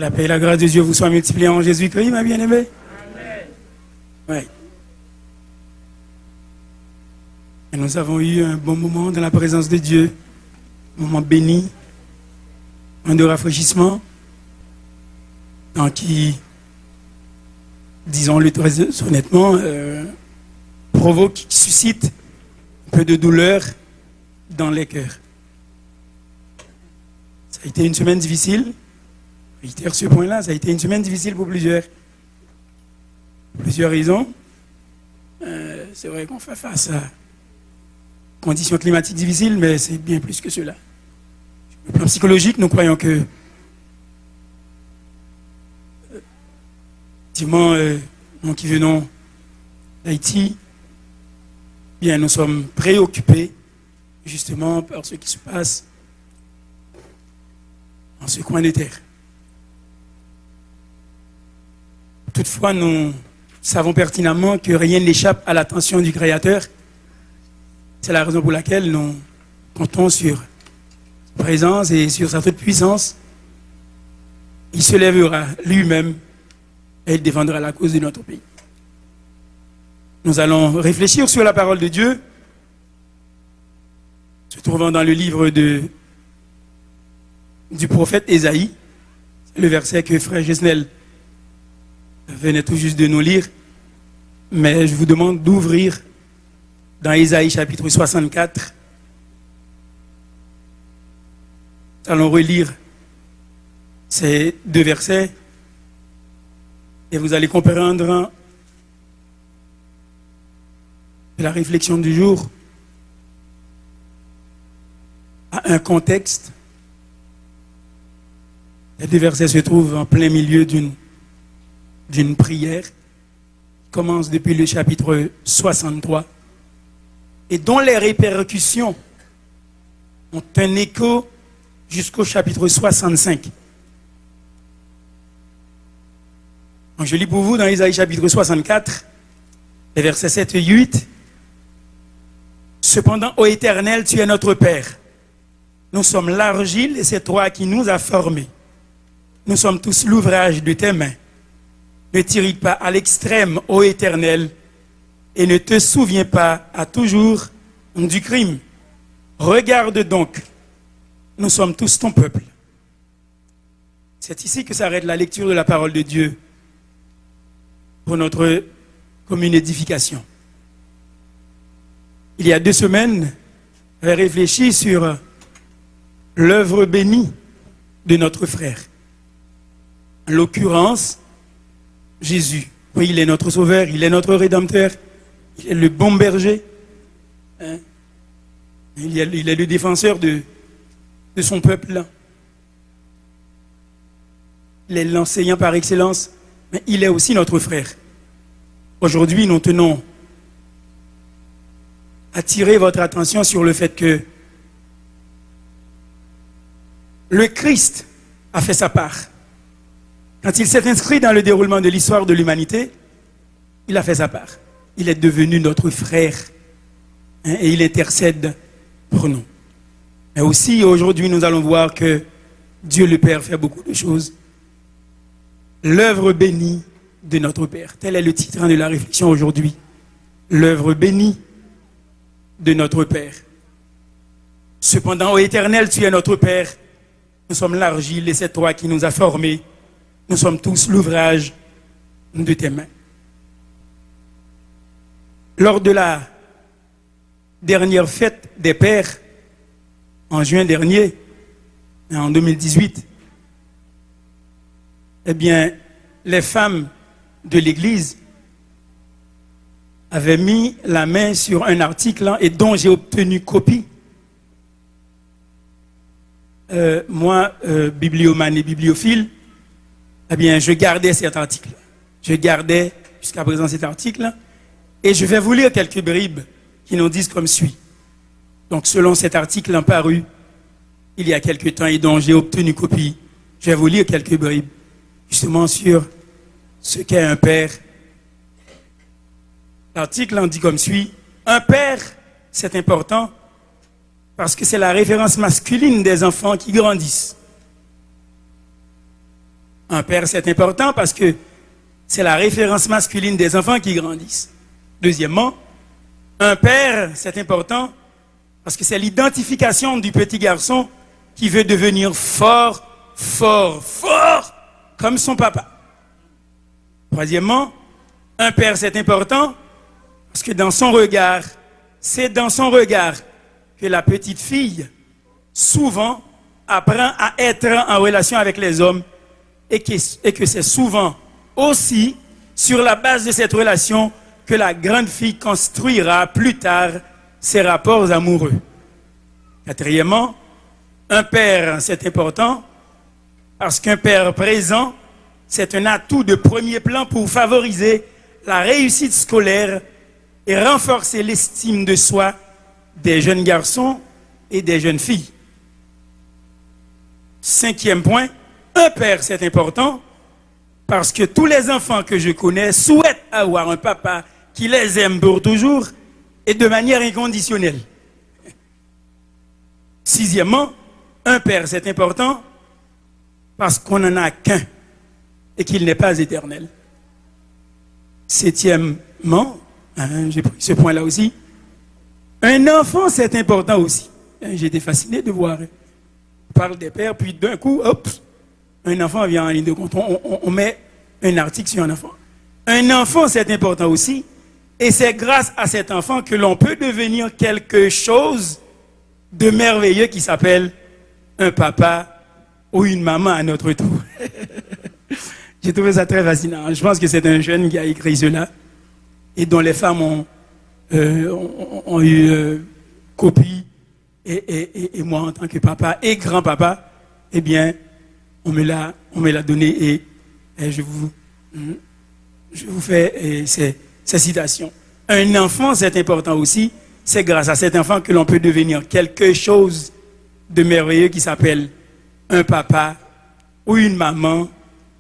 Que la paix et la grâce de Dieu vous soient multipliées en Jésus-Christ, ma bien-aimée. Oui. Et nous avons eu un bon moment dans la présence de Dieu, un moment béni, un de rafraîchissement, dans qui, disons-le très honnêtement, provoque, qui suscite un peu de douleur dans les cœurs. Ça a été une semaine difficile. Je réitère ce point-là, ça a été une semaine difficile pour plusieurs raisons. C'est vrai qu'on fait face à conditions climatiques difficiles, mais c'est bien plus que cela. Sur le plan psychologique, nous croyons que effectivement, nous qui venons d'Haïti, bien, nous sommes préoccupés justement par ce qui se passe dans ce coin de terre. Toutefois, nous savons pertinemment que rien n'échappe à l'attention du Créateur. C'est la raison pour laquelle nous comptons sur sa présence et sur sa toute puissance. Il se lèvera lui-même et il défendra la cause de notre pays. Nous allons réfléchir sur la parole de Dieu, se trouvant dans le livre du prophète Ésaïe, le verset que frère Gesnel venait tout juste de nous lire, mais je vous demande d'ouvrir dans Ésaïe chapitre 64. Nous allons relire ces deux versets et vous allez comprendre la réflexion du jour à un contexte. Les deux versets se trouvent en plein milieu d'une prière qui commence depuis le chapitre 63 et dont les répercussions ont un écho jusqu'au chapitre 65. Donc je lis pour vous dans Ésaïe chapitre 64, les versets 7 et 8. Cependant, ô Éternel, tu es notre Père. Nous sommes l'argile et c'est toi qui nous as formés. Nous sommes tous l'ouvrage de tes mains. Ne t'irrite pas à l'extrême, ô Éternel, et ne te souviens pas à toujours du crime. Regarde donc, nous sommes tous ton peuple. C'est ici que s'arrête la lecture de la parole de Dieu pour notre commune édification. Il y a 2 semaines, j'ai réfléchi sur l'œuvre bénie de notre frère. En l'occurrence, Jésus. Oui, il est notre sauveur, il est notre rédempteur, il est le bon berger. Hein? Il est le défenseur de son peuple. Il est l'enseignant par excellence, mais il est aussi notre frère. Aujourd'hui, nous tenons à attirer votre attention sur le fait que le Christ a fait sa part. Quand il s'est inscrit dans le déroulement de l'histoire de l'humanité, il a fait sa part. Il est devenu notre frère, hein, et il intercède pour nous. Mais aussi, aujourd'hui, nous allons voir que Dieu le Père fait beaucoup de choses. L'œuvre bénie de notre Père. Tel est le titre de la réflexion aujourd'hui. L'œuvre bénie de notre Père. Cependant, ô Éternel, tu es notre Père. Nous sommes l'argile et c'est toi qui nous as formés. Nous sommes tous l'ouvrage de tes mains. Lors de la dernière fête des pères, en juin dernier, en 2018, eh bien, les femmes de l'Église avaient mis la main sur un article et dont j'ai obtenu copie. Moi, bibliomane et bibliophile, eh bien, je gardais cet article. Je gardais jusqu'à présent cet article. Et je vais vous lire quelques bribes qui nous disent comme suit. Donc, selon cet article paru il y a quelque temps et dont j'ai obtenu copie, je vais vous lire quelques bribes, justement sur ce qu'est un père. L'article en dit comme suit. Un père, c'est important parce que c'est la référence masculine des enfants qui grandissent. Un père, c'est important parce que c'est la référence masculine des enfants qui grandissent. Deuxièmement, un père, c'est important parce que c'est l'identification du petit garçon qui veut devenir fort, fort, fort comme son papa. Troisièmement, un père, c'est important parce que dans son regard, c'est dans son regard que la petite fille souvent apprend à être en relation avec les hommes et que c'est souvent aussi sur la base de cette relation que la grande fille construira plus tard ses rapports amoureux. Quatrièmement, un père, c'est important parce qu'un père présent, c'est un atout de premier plan pour favoriser la réussite scolaire et renforcer l'estime de soi des jeunes garçons et des jeunes filles. Cinquième point, un père, c'est important parce que tous les enfants que je connais souhaitent avoir un papa qui les aime pour toujours et de manière inconditionnelle. Sixièmement, un père, c'est important parce qu'on n'en a qu'un et qu'il n'est pas éternel. Septièmement, j'ai pris ce point-là aussi, un enfant, c'est important aussi. J'ai été fasciné de voir. On parle des pères, puis d'un coup, hop, un enfant vient en ligne de compte. On met un article sur un enfant. Un enfant, c'est important aussi. Et c'est grâce à cet enfant que l'on peut devenir quelque chose de merveilleux qui s'appelle un papa ou une maman à notre tour. J'ai trouvé ça très fascinant. Je pense que c'est un jeune qui a écrit cela et dont les femmes ont eu copie. Et moi, en tant que papa et grand-papa, eh bien, on me l'a donné et je vous fais ces citations. Un enfant, c'est important aussi. C'est grâce à cet enfant que l'on peut devenir quelque chose de merveilleux qui s'appelle un papa ou une maman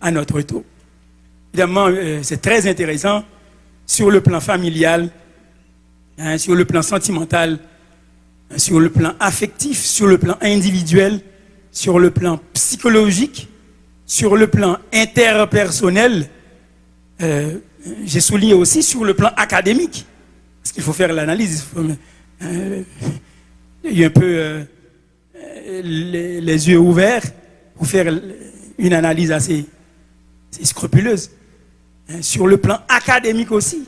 à notre tour. Évidemment, c'est très intéressant sur le plan familial, sur le plan sentimental, sur le plan affectif, sur le plan individuel, sur le plan psychologique, sur le plan interpersonnel. J'ai souligné aussi sur le plan académique, parce qu'il faut faire l'analyse. Il y a un peu les yeux ouverts pour faire une analyse assez scrupuleuse. Sur le plan académique aussi,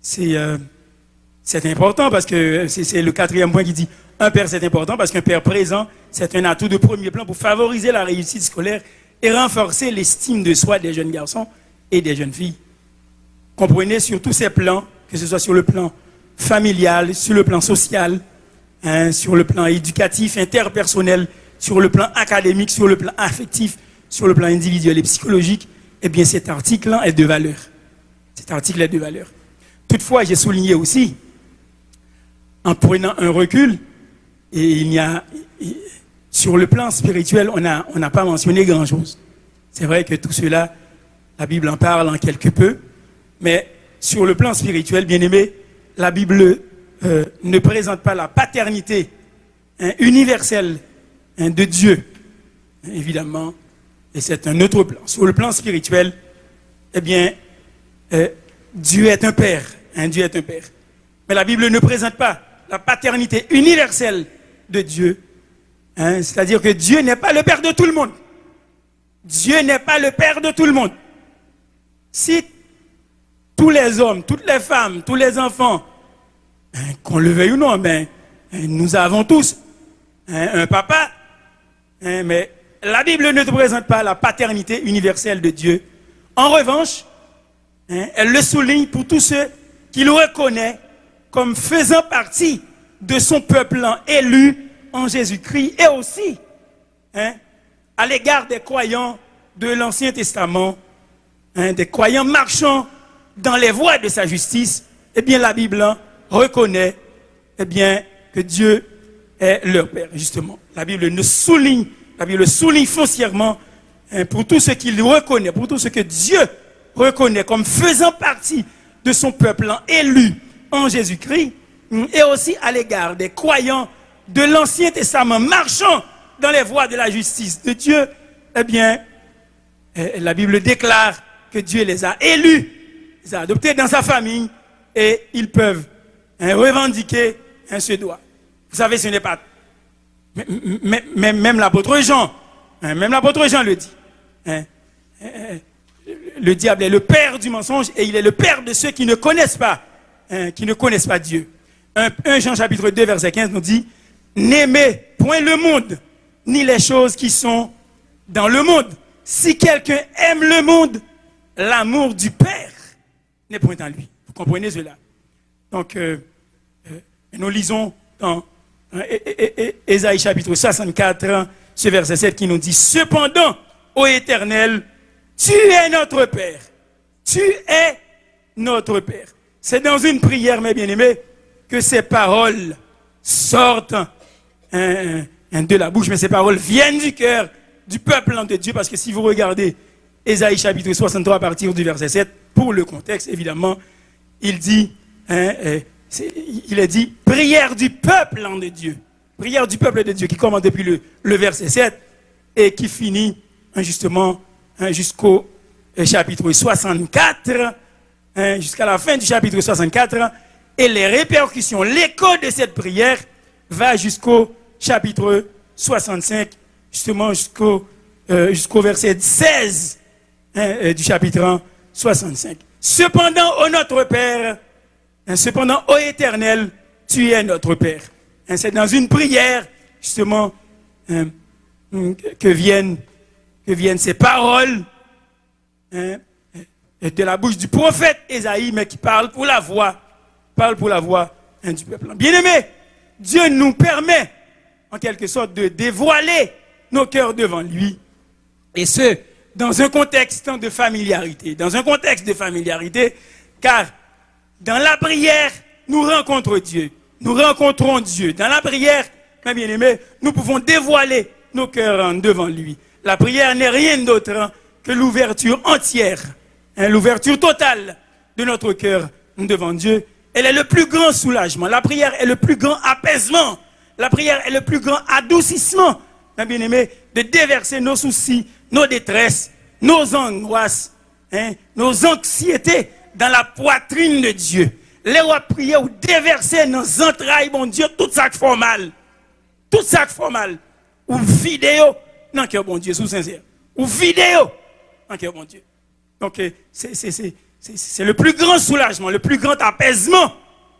c'est important parce que c'est le quatrième point qui dit un père c'est important parce qu'un père présent c'est un atout de premier plan pour favoriser la réussite scolaire et renforcer l'estime de soi des jeunes garçons et des jeunes filles. Comprenez sur tous ces plans, que ce soit sur le plan familial, sur le plan social, sur le plan éducatif, interpersonnel, sur le plan académique, sur le plan affectif, sur le plan individuel et psychologique, eh bien cet article est de valeur. Cet article est de valeur. Toutefois, j'ai souligné aussi, en prenant un recul, et sur le plan spirituel, on n'a pas mentionné grand-chose. C'est vrai que tout cela, la Bible en parle en quelque peu, mais sur le plan spirituel, bien aimé, la Bible ne présente pas la paternité universelle de Dieu, évidemment, et c'est un autre plan. Sur le plan spirituel, eh bien, Dieu est un père. Dieu est un père. Mais la Bible ne présente pas la paternité universelle de Dieu. C'est-à-dire que Dieu n'est pas le père de tout le monde. Dieu n'est pas le père de tout le monde. Si tous les hommes, toutes les femmes, tous les enfants, qu'on le veuille ou non, nous avons tous un papa, mais la Bible ne présente pas la paternité universelle de Dieu. En revanche, elle le souligne pour tous ceux qui le reconnaissent comme faisant partie de son peuple élu en Jésus-Christ et aussi à l'égard des croyants de l'Ancien Testament, des croyants marchant dans les voies de sa justice. Eh bien, la Bible reconnaît que Dieu est leur Père, justement. La Bible souligne foncièrement pour tous ceux qui le reconnaissent, pour tous ceux que Dieu reconnaît comme faisant partie de son peuple élu en Jésus-Christ, et aussi à l'égard des croyants de l'Ancien Testament marchant dans les voies de la justice de Dieu. eh bien, la Bible déclare que Dieu les a élus, les a adoptés dans sa famille et ils peuvent revendiquer ce droit. Vous savez, ce n'est pas... Même l'apôtre Jean, même l'apôtre Jean le dit. Le diable est le père du mensonge et il est le père de ceux qui ne connaissent pas, Dieu. 1 Jean chapitre 2 verset 15 nous dit: n'aimez point le monde, ni les choses qui sont dans le monde. Si quelqu'un aime le monde, l'amour du Père n'est point en lui. Vous comprenez cela? Donc, nous lisons dans Ésaïe chapitre 64, ce verset 7 qui nous dit: cependant, ô Éternel, tu es notre Père. Tu es notre Père. C'est dans une prière, mes bien-aimés, que ces paroles sortent de la bouche, mais ces paroles viennent du cœur du peuple de Dieu, parce que si vous regardez Ésaïe chapitre 63 à partir du verset 7, pour le contexte, évidemment, il dit, il est dit, prière du peuple de Dieu. Prière du peuple de Dieu qui commence depuis le verset 7 et qui finit justement jusqu'au chapitre 64, jusqu'à la fin du chapitre 64, et les répercussions, l'écho de cette prière va jusqu'au chapitre 65, justement jusqu'au verset 16 du chapitre 65. Cependant, ô notre Père, cependant, ô Éternel, tu es notre Père. C'est dans une prière, justement, que viennent ces paroles de la bouche du prophète Ésaïe, mais qui parle pour la voix du peuple. Bien-aimés, Dieu nous permet, en quelque sorte, de dévoiler nos cœurs devant lui, et ce, dans un contexte de familiarité. Dans un contexte de familiarité, car dans la prière, nous rencontrons Dieu. Nous rencontrons Dieu. Dans la prière, mes bien-aimés, nous pouvons dévoiler nos cœurs devant lui. La prière n'est rien d'autre que l'ouverture entière, l'ouverture totale de notre cœur devant Dieu. Elle est le plus grand soulagement. La prière est le plus grand apaisement. La prière est le plus grand adoucissement, mes bien-aimés, de déverser nos soucis, nos détresses, nos angoisses, nos anxiétés dans la poitrine de Dieu. Les rois prier ou déverser dans les entrailles, bon Dieu, tout ça qui fait mal. Tout ça qui fait mal. Ou vidéo, non, que bon Dieu, sous sincère. Ou vidéo, non, que bon Dieu. Donc, c'est le plus grand soulagement, le plus grand apaisement,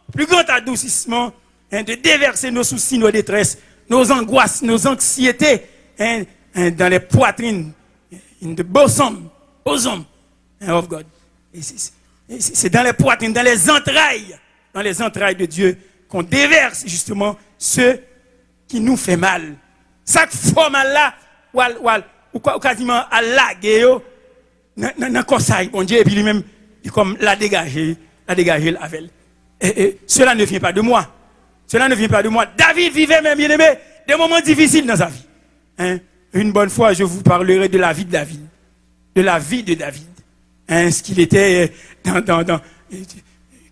le plus grand adoucissement, de déverser nos soucis, nos détresses, nos angoisses, nos anxiétés, dans les poitrines, in the bosom of God. C'est dans les poitrines, dans les entrailles de Dieu qu'on déverse justement ce qui nous fait mal. Ça fait mal là, ou quasiment à laguer, dans conseil, bon Dieu, et puis lui-même, comme la dégager avec. Et cela ne vient pas de moi. Cela ne vient pas de moi. David vivait, mes bien-aimés, des moments difficiles dans sa vie. Une bonne fois, je vous parlerai de la vie de David. De la vie de David. Ce qu'il était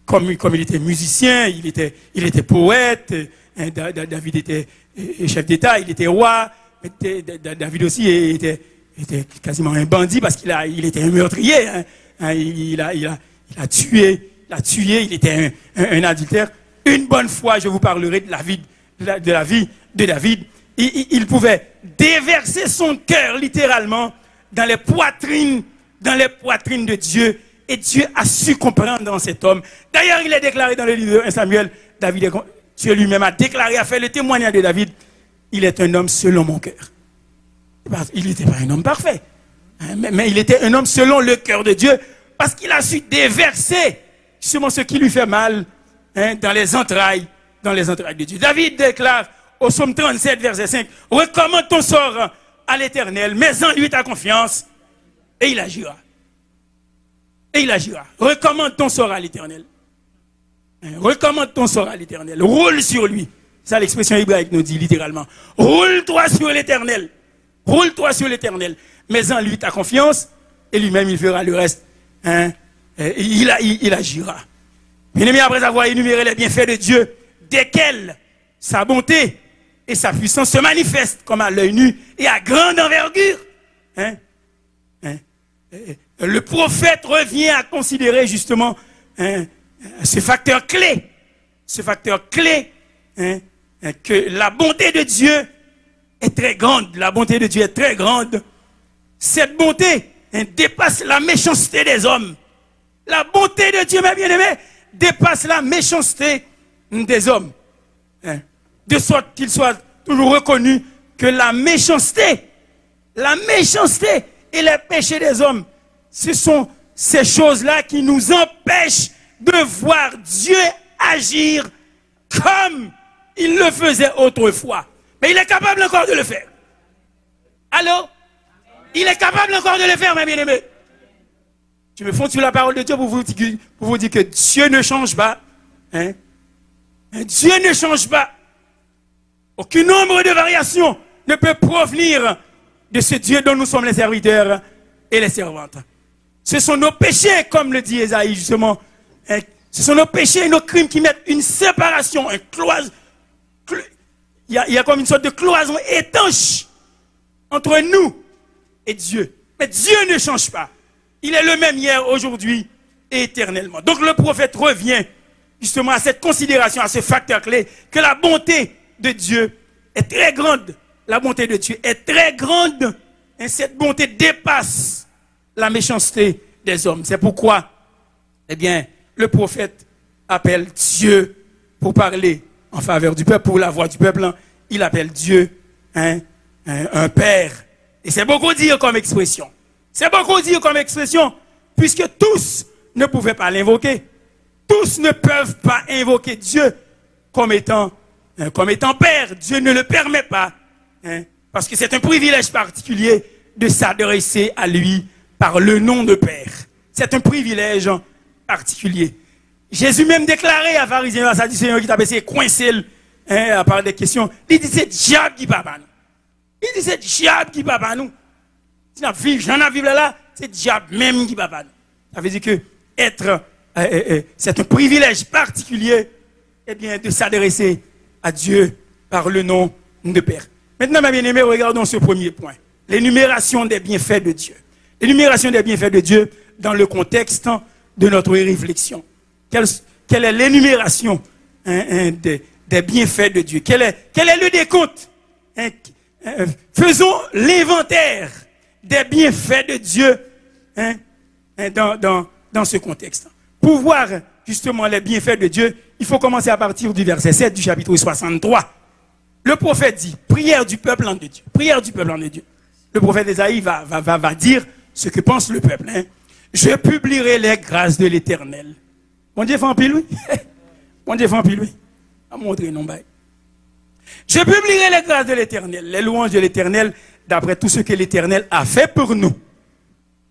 comme il était musicien, il était poète. David était chef d'État, il était roi. David aussi était quasiment un bandit parce qu'il était un meurtrier. Il a tué, il était un adultère. Une bonne fois, je vous parlerai de la vie de David. Il pouvait déverser son cœur littéralement dans les poitrines de Dieu. Et Dieu a su comprendre dans cet homme. D'ailleurs, il est déclaré dans le livre de 1 Samuel, Dieu lui-même a déclaré, a fait le témoignage de David. Il est un homme selon mon cœur. Il n'était pas un homme parfait. Mais il était un homme selon le cœur de Dieu. Parce qu'il a su déverser justement ce qui lui fait mal dans les entrailles de Dieu. David déclare au psaume 37, verset 5, recommande ton sort à l'Éternel, mets en lui ta confiance, et il agira. Recommande ton sort à l'Éternel. Recommande ton sort à l'Éternel. Roule sur lui. Ça, l'expression hébraïque nous dit littéralement. Roule-toi sur l'Éternel. Roule-toi sur l'Éternel. Mets en lui ta confiance, et lui-même, il fera le reste. Il agira. Bien-aimé, après avoir énuméré les bienfaits de Dieu, desquels sa bonté et sa puissance se manifestent comme à l'œil nu et à grande envergure. le prophète revient à considérer justement ce facteur clé. Ce facteur clé, que la bonté de Dieu est très grande. La bonté de Dieu est très grande. Cette bonté dépasse la méchanceté des hommes. La bonté de Dieu, mes bien-aimés, dépasse la méchanceté des hommes. De sorte qu'il soit toujours reconnu que la méchanceté et les péchés des hommes, ce sont ces choses-là qui nous empêchent de voir Dieu agir comme il le faisait autrefois. Mais il est capable encore de le faire. Allô? Il est capable encore de le faire, mes bien-aimés. Je me fonde sur la parole de Dieu pour vous dire que Dieu ne change pas. Dieu ne change pas. Aucun nombre de variations ne peut provenir de ce Dieu dont nous sommes les serviteurs et les servantes. Ce sont nos péchés, comme le dit Ésaïe justement. Ce sont nos péchés et nos crimes qui mettent une séparation, un cloison. Il y a comme une sorte de cloison étanche entre nous et Dieu. Mais Dieu ne change pas. Il est le même hier, aujourd'hui et éternellement. Donc le prophète revient justement à cette considération, à ce facteur clé, que la bonté de Dieu est très grande. La bonté de Dieu est très grande. Et cette bonté dépasse la méchanceté des hommes. C'est pourquoi, eh bien, le prophète appelle Dieu pour parler en faveur du peuple, pour la voix du peuple. Il appelle Dieu un père. Et c'est beaucoup dire comme expression. C'est beaucoup dire comme expression, puisque tous ne pouvaient pas l'invoquer. Tous ne peuvent pas invoquer Dieu comme étant père. Dieu ne le permet pas. Parce que c'est un privilège particulier de s'adresser à lui par le nom de père. C'est un privilège particulier. Jésus même déclaré à pharisiens, à Sadducéens qui t'a essayé coincé à part des questions. Il dit c'est diable qui papa nous. Il dit c'est diable qui papa nous. Si on vit, j'en ai vivre là, c'est diable même qui papa nous. Ça veut dire que c'est un privilège particulier, eh bien, de s'adresser à Dieu par le nom de Père. Maintenant, mes bien-aimés, regardons ce premier point. L'énumération des bienfaits de Dieu. L'énumération des bienfaits de Dieu dans le contexte de notre réflexion. Quelle est l'énumération des bienfaits de Dieu? Quel est le décompte? Faisons l'inventaire des bienfaits de Dieu dans ce contexte. Pour voir justement les bienfaits de Dieu, il faut commencer à partir du verset 7 du chapitre 63. Le prophète dit, prière du peuple en de Dieu. Prière du peuple en de Dieu. Le prophète Ésaïe va dire ce que pense le peuple. Je publierai les grâces de l'Éternel. Mon Dieu fait en pile, oui. Mon Dieu fait en pile, oui. À montrer non, bye. Je publierai les grâces de l'Éternel, les louanges de l'Éternel, d'après tout ce que l'Éternel a fait pour nous.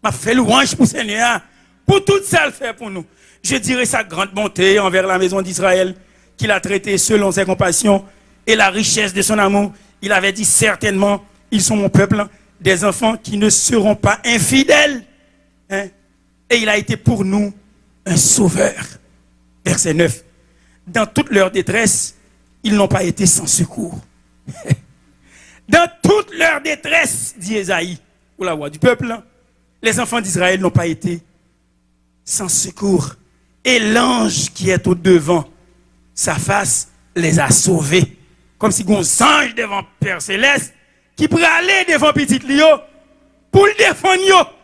M'a fait louange pour Seigneur, pour tout ça le fait pour nous. Je dirai sa grande bonté envers la maison d'Israël, qu'il a traité selon ses compassions et la richesse de son amour. Il avait dit certainement, ils sont mon peuple, des enfants qui ne seront pas infidèles. Et il a été pour nous un sauveur. Verset 9. Dans toute leur détresse, ils n'ont pas été sans secours. Dans toute leur détresse, dit Ésaïe, pour la voix du peuple, les enfants d'Israël n'ont pas été sans secours. Et l'ange qui est au devant, sa face les a sauvés. Comme si un ange devant Père Céleste, qui pourrait aller devant petit Lio pour le défendre.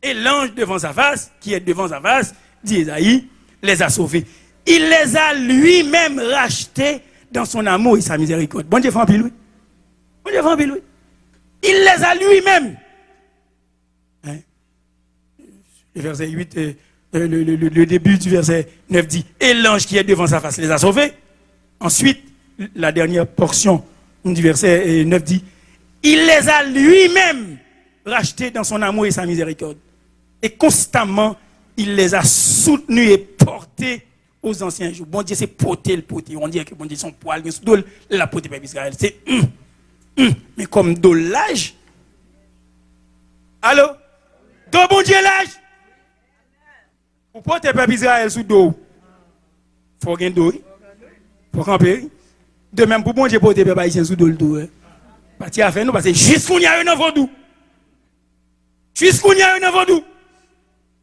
Et l'ange devant sa face, qui est devant sa face, dit Ésaïe, les a sauvés. Il les a lui-même rachetés dans son amour et sa miséricorde. Bon Dieu fait en pile, oui. Bon Dieu fait en pile, oui. Il les a lui-même. Le verset 8, le début du verset 9 dit, et l'ange qui est devant sa face les a sauvés. Ensuite, la dernière portion du verset 9 dit, il les a lui-même rachetés dans son amour et sa miséricorde. Et constamment, il les a soutenus et portés aux anciens jours. Bon Dieu, c'est porter le poté. On dit que bon Dieu, son poil, la poté par Israël. C'est mais comme de l'âge. Allô? Do bon Dieu l'âge? Pour porter par Israël sous dos. Faut gagner dos. Faut camper. De même pour bon Dieu porter par Israël sous dos le dos. Parti à faire nous parce que juste qu'on y a un enfant d'où. Jusqu'où il y a un vaudou.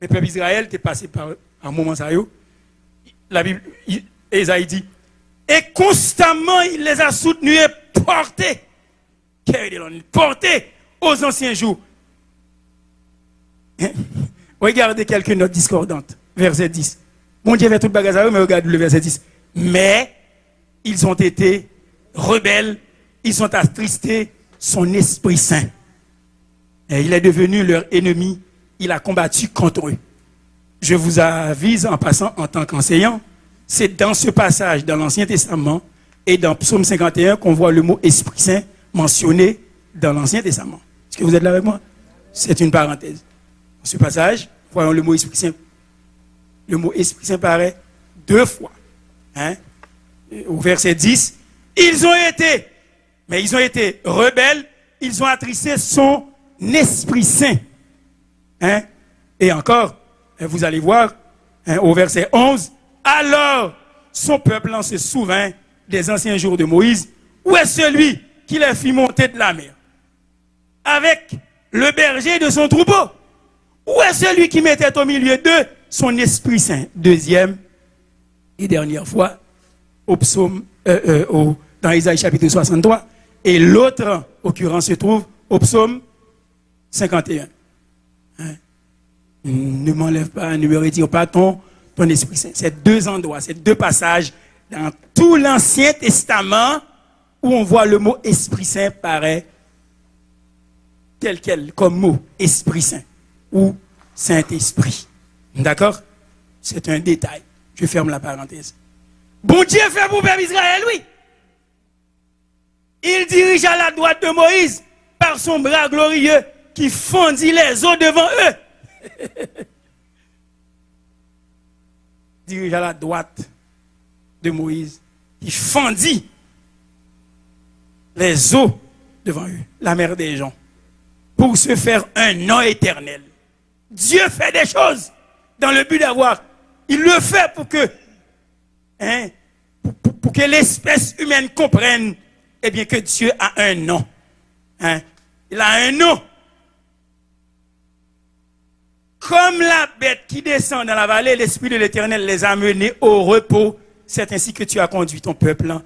Le peuple Israël était passé par un moment ça. La Bible, Esaïe dit, et constamment il les a soutenus et portés aux anciens jours. Regardez quelques notes discordantes. Verset 10. Mon Dieu fait tout le bagage à eux, mais regardez le verset 10. Mais ils ont été rebelles, ils ont attristé son Esprit Saint. Et il est devenu leur ennemi, il a combattu contre eux. Je vous avise en passant en tant qu'enseignant, c'est dans ce passage dans l'Ancien Testament et dans Psaume 51 qu'on voit le mot Esprit Saint mentionné dans l'Ancien Testament. Est-ce que vous êtes là avec moi? C'est une parenthèse. Dans ce passage, voyons le mot Esprit Saint. Le mot Esprit Saint paraît 2 fois. Hein? Au verset 10, ils ont été rebelles, ils ont attristé son Esprit Saint. Hein? Et encore, vous allez voir, hein, au verset 11, alors son peuple en se souvint des anciens jours de Moïse. Où est celui qui les fit monter de la mer avec le berger de son troupeau? Où est celui qui mettait au milieu d'eux son Esprit Saint? Deuxième et dernière fois, au psaume, dans Isaïe chapitre 63. Et l'autre occurrence se trouve au psaume 51. Hein? Ne m'enlève pas, ne me retire pas ton Esprit Saint. C'est 2 endroits, c'est 2 passages dans tout l'Ancien Testament où on voit le mot Esprit Saint paraît tel quel, comme mot, Esprit Saint ou Saint-Esprit. D'accord? C'est un détail. Je ferme la parenthèse. Bon Dieu fait pour le peuple Israël, oui. Il dirige à la droite de Moïse par son bras glorieux qui fondit les eaux devant eux. Dirige à la droite de Moïse qui fondit les eaux devant eux, la mer des gens, pour se faire un nom éternel. Dieu fait des choses dans le but d'avoir. Il le fait pour que, hein, pour que l'espèce humaine comprenne, eh bien, que Dieu a un nom. Hein. Il a un nom. Comme la bête qui descend dans la vallée, l'Esprit de l'Éternel les a menés au repos. C'est ainsi que tu as conduit ton peuple hein,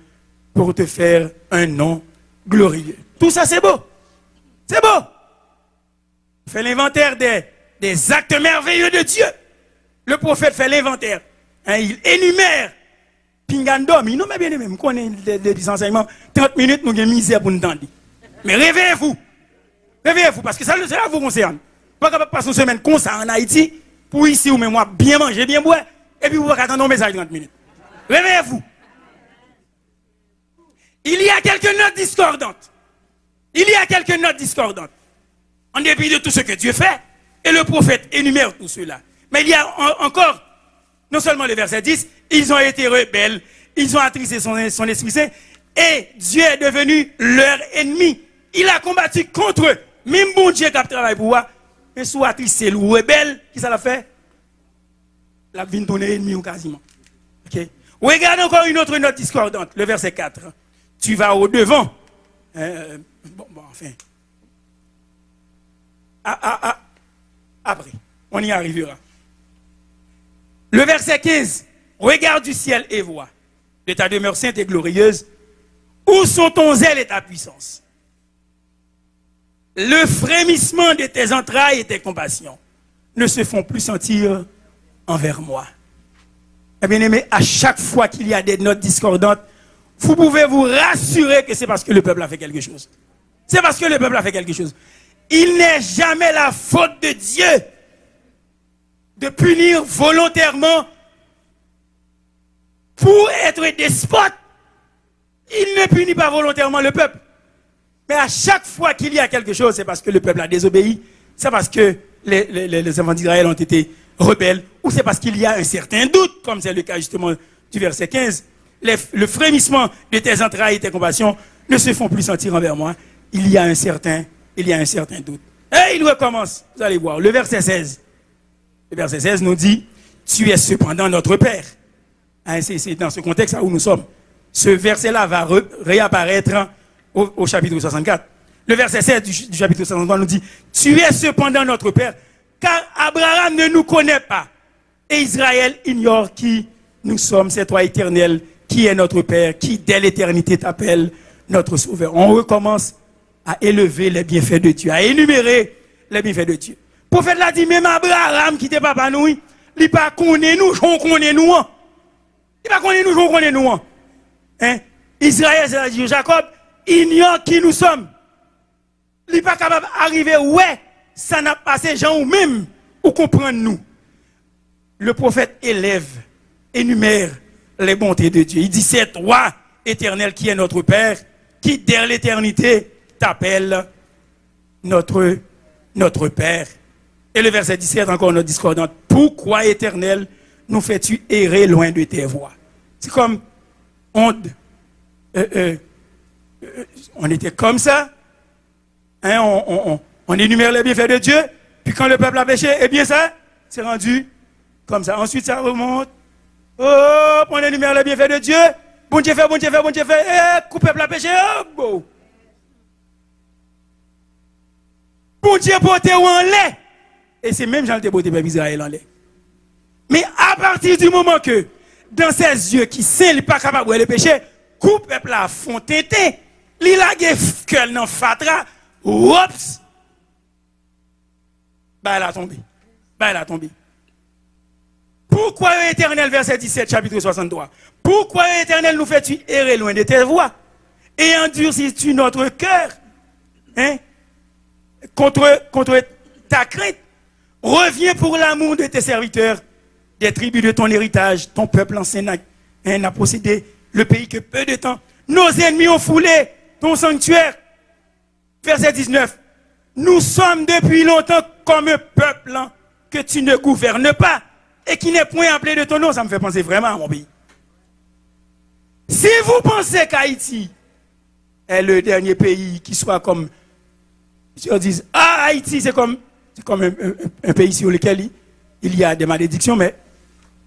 pour te faire un nom glorieux. Tout ça, c'est beau. C'est beau. Fait l'inventaire des actes merveilleux de Dieu. Le prophète fait l'inventaire. Hein, il énumère. Pingandom, il nous met bien même. Qu'on ait des enseignements. 30 minutes, nous avons misère pour nous entendre. Mais réveillez-vous. Réveillez-vous, parce que ça vous concerne. Pas capable de passer une semaine comme ça en Haïti, pour ici ou même moi bien manger, bien boire, et puis vous pouvez attendre un message de 30 minutes. Réveillez-vous. Il y a quelques notes discordantes. Il y a quelques notes discordantes. En dépit de tout ce que Dieu fait, et le prophète énumère tout cela. Mais il y a encore, non seulement le verset 10, ils ont été rebelles, ils ont attristé son Esprit Saint, et Dieu est devenu leur ennemi. Il a combattu contre eux. Même bon Dieu qui a travaillé pour eux, mais soit attristé, le rebelle, qui ça l'a fait? La vie de ennemi ou quasiment. Okay? Regarde encore une autre note discordante, le verset 4. Tu vas au devant. Enfin. Après, on y arrivera. Le verset 15. Regarde du ciel et vois. De ta demeure sainte et glorieuse. Où sont ton zèle et ta puissance? Le frémissement de tes entrailles et tes compassions ne se font plus sentir envers moi. Eh bien aimé, à chaque fois qu'il y a des notes discordantes, vous pouvez vous rassurer que c'est parce que le peuple a fait quelque chose. C'est parce que le peuple a fait quelque chose. Il n'est jamais la faute de Dieu de punir volontairement pour être despote. Il ne punit pas volontairement le peuple. Mais à chaque fois qu'il y a quelque chose, c'est parce que le peuple a désobéi, c'est parce que les enfants d'Israël ont été rebelles, ou c'est parce qu'il y a un certain doute, comme c'est le cas justement du verset 15. Le frémissement de tes entrailles et tes compassions ne se font plus sentir envers moi. Il y a un certain doute. Et il recommence, vous allez voir, le verset 16. Le verset 16 nous dit, tu es cependant notre Père. Hein, c'est dans ce contexte où nous sommes. Ce verset-là va réapparaître au chapitre 64. Le verset 7 du chapitre 63 nous dit, tu es cependant notre Père, car Abraham ne nous connaît pas. Et Israël ignore qui nous sommes, c'est toi éternel, qui est notre Père, qui dès l'éternité t'appelle notre Sauveur. On recommence à élever les bienfaits de Dieu, à énumérer les bienfaits de Dieu. Le prophète l'a dit, même Abraham qui était papa nous, il n'a pas connu nous, on connaît nous. Il n'a pas connu nous, on connaît nous. Hein? Israël, c'est-à-dire Jacob, ignore qui nous sommes. Il n'est pas capable d'arriver, ouais, ça n'a pas passé, gens ou même, ou comprendre nous. Le prophète élève, énumère les bontés de Dieu. Il dit, c'est toi, éternel, qui est notre Père, qui dès l'éternité t'appelle notre Père. Et le verset 17, encore notre discordante. Pourquoi, éternel, nous fais-tu errer loin de tes voies? C'est comme, on était comme ça, hein, on énumère les bienfaits de Dieu, puis quand le peuple a péché, eh bien ça, c'est rendu comme ça. Ensuite, ça remonte. Oh, on énumère les bienfaits de Dieu. Bon Dieu fait, bon Dieu fait, bon Dieu fait. Eh, le peuple a péché. Oh, bon. Bon Dieu porté en lait. Et c'est même Jean le porté peuple Israël en lait. Mais à partir du moment que, dans ses yeux qui saint, il n'est pas capable de le péché, le peuple a font tété. Il a gueule dans fatra. Oups. Bah, elle a tombé. Bah, elle a tombé. Pourquoi, éternel, verset 17, chapitre 63? Pourquoi, éternel, nous fais-tu errer loin de tes voies? Et endurcis-tu notre cœur, hein, contre ta crainte? Reviens pour l'amour de tes serviteurs, des tribus de ton héritage, ton peuple ancien n'a possédé le pays que peu de temps. Nos ennemis ont foulé ton sanctuaire. Verset 19. Nous sommes depuis longtemps comme un peuple que tu ne gouvernes pas et qui n'est point appelé de ton nom. Ça me fait penser vraiment à mon pays. Si vous pensez qu'Haïti est le dernier pays qui soit comme, ils disent, ah, Haïti c'est comme un pays sur lequel il y a des malédictions, mais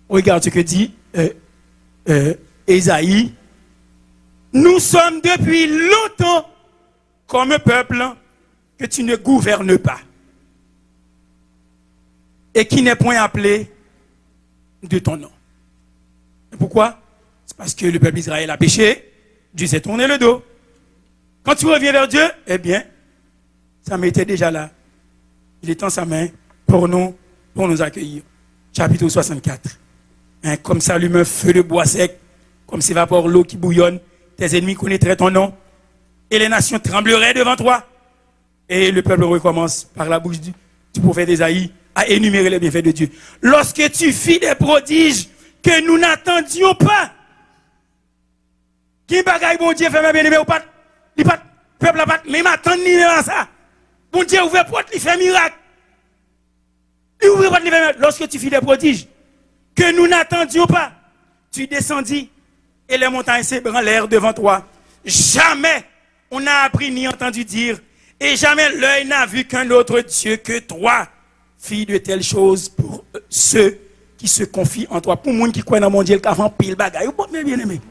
regarde ce que dit Ésaïe. Nous sommes depuis longtemps comme un peuple que tu ne gouvernes pas et qui n'est point appelé de ton nom. Pourquoi? C'est parce que le peuple d'Israël a péché, Dieu s'est tourné le dos. Quand tu reviens vers Dieu, eh bien, ça m'était déjà là. Il est en sa main pour nous accueillir. Chapitre 64. Hein, comme ça allume un feu de bois sec, comme s'évapore l'eau qui bouillonne, tes ennemis connaîtraient ton nom, et les nations trembleraient devant toi. Et le peuple recommence par la bouche du prophète Ésaïe à énumérer les bienfaits de Dieu. Lorsque tu fis des prodiges que nous n'attendions pas, qui bagaille bon Dieu fait ma bien-aimé ou pas, il pas peuple a pas même attendre ni même ça. Bon Dieu ouvre porte, il fait miracle. Il ouvre porte, il fait miracle. Lorsque tu fis des prodiges que nous n'attendions pas, tu descendis et les montagnes s'ébranlèrent devant toi. Jamais on n'a appris ni entendu dire, et jamais l'œil n'a vu qu'un autre Dieu que toi, fille de telles choses pour ceux qui se confient en toi. Pour les gens qui croient dans mon Dieu, il fait pile bagaille. Vous bien aimé.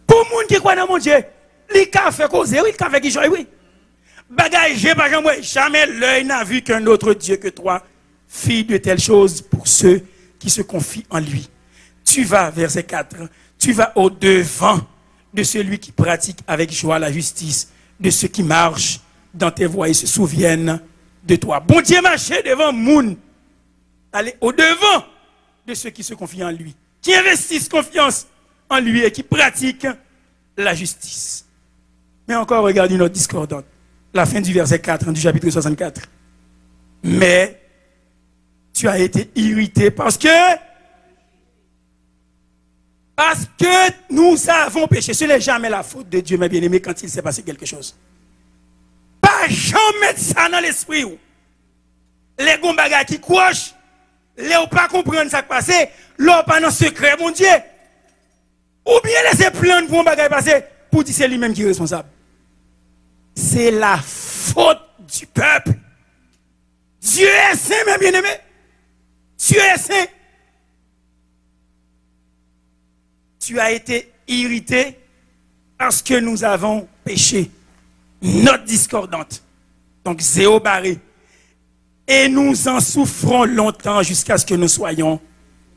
Pour les gens qui croient dans mon Dieu, il fait causer, oui, il fait qui joue, oui. Bagaille, j'ai pas jamais l'œil n'a vu qu'un autre Dieu que toi, fille de telles choses pour ceux qui se confient en lui. Tu vas, verset 4, tu vas au-devant de celui qui pratique avec joie la justice, de ceux qui marchent dans tes voies et se souviennent de toi. Bon Dieu marchait devant moun. Allez au-devant de ceux qui se confient en lui, qui investissent confiance en lui et qui pratiquent la justice. Mais encore, regardez notre discordante. La fin du verset 4 du chapitre 64. Mais tu as été irrité parce que nous avons péché. Ce n'est jamais la faute de Dieu, mes bien-aimés, quand il s'est passé quelque chose. Pas jamais mettre ça dans l'esprit. Les gombagas qui couchent, les ou pas comprendre ça qui passe, l'on pas dans secret, mon Dieu. Ou bien laisser plein de gombagas passer pour dire c'est lui-même qui est responsable. C'est la faute du peuple. Dieu est saint, mes bien-aimés. Dieu est saint. Tu as été irrité parce que nous avons péché. note discordante. Donc, zéro barré. Et nous en souffrons longtemps jusqu'à ce que nous soyons